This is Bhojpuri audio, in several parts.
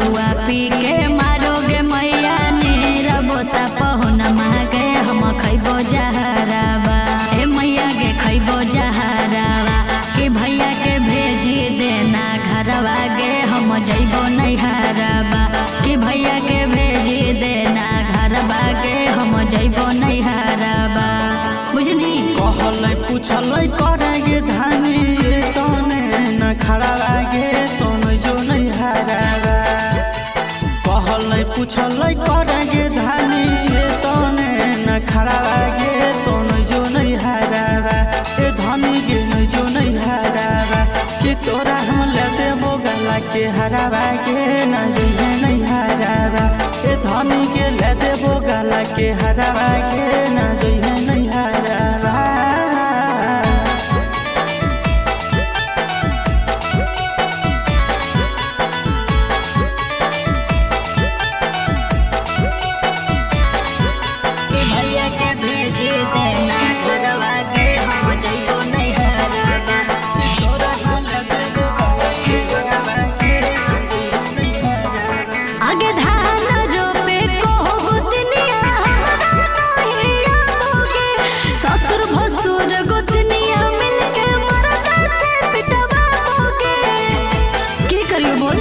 दरुआ पी के मारोगे मैया नेरा बोसा पहुन मागे हम खैबो जहरावा ए मैया गे खैबो जहरावा कि भैया के भेजी देना घरवा गे हम जइबो नैहरावा कि भैया के भेजी देना घरवा गे हम जइबो नैहरावा बुझनी कहलै पूछलै करेंगे धानी तोने न खड़ा लागे तोने जो नैहरावा कहलै पूछलै करेंगे धानी तोने न खड़ा लागे तोने जो नैहरावा ए धनी गे न जो नैहरावा कि तोरा हम ले देबो गला के हरावा के न जइहे नैहरावा ए धनी के ले देबो गला के हरावा के न जइहे नैहरावा। भैया के भेजी देना घरवा गे हम जइबो नैहरावा आगे धान रोपे को गोतनिया हमरा नहीं आओगे ससुर भसुर गोतनिया मिलके मरदा से पिटवाओगे की करियो बोल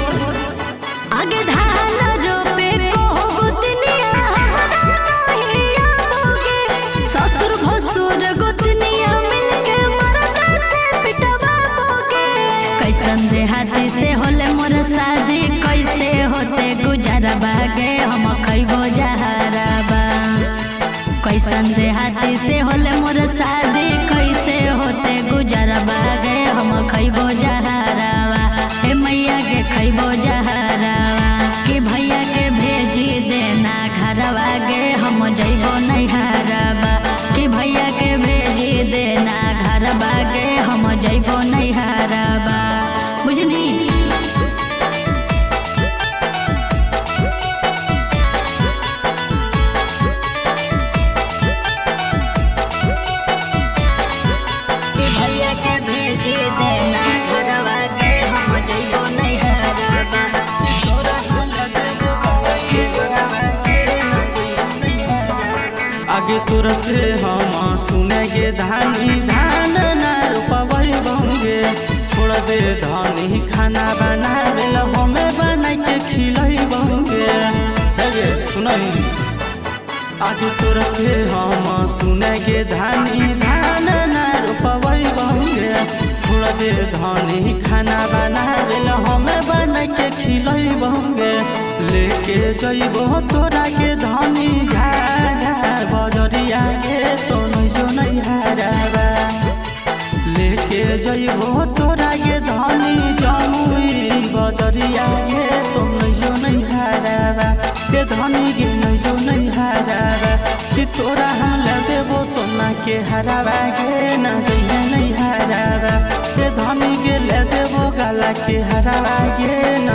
आगे धान रोपे को गोतनिया हमरा नहीं आओगे ससुर भसुर गोतनिया मिलके मरदा से पिटवाओगे कैसन देहाती से होले मोर शादी कैसे होते गुजरबा गे हम खैबो जहरावा कैसन देहाती से होले मोर शादी कैसे होते गुजरबा गे हम खैबो जहरावा हे मैया गे खैबो जहरावा कि भैया के भेजी देना घरवा गे हम जइबो नैहरावा कि भैया के भेजी देना घरवा गे हम जइबो नैहरावा बुझनी भैया के भेजी देना घरवा गे हम जइबो नैहरावा आगे तोर से हम सुनेगे धानी धान ना रोपबै बंगे छोड़ दे धानी खाना बनावे ला हमें बना के खिलै बंगे हे सुनई आगे तोर से हम सुनेगे धानी धान ना रोपबै बंगे छोड़ दे धानी खाना बनावे ला हमें बना के खिलै बंगे लेके जइबो तोरा के धानी झाझा बजरिया गे तोने जो नैहरावा लेके जइबो तोरा के धानी जमुई बजरिया गे तोने जो नैहरावा के धनी गे न जो नैहरावा कि तोरा हम ले देबो सोना के हरावा गे न जइहे नैहरावा के धनी गे ले देबो गला के हरावा गे न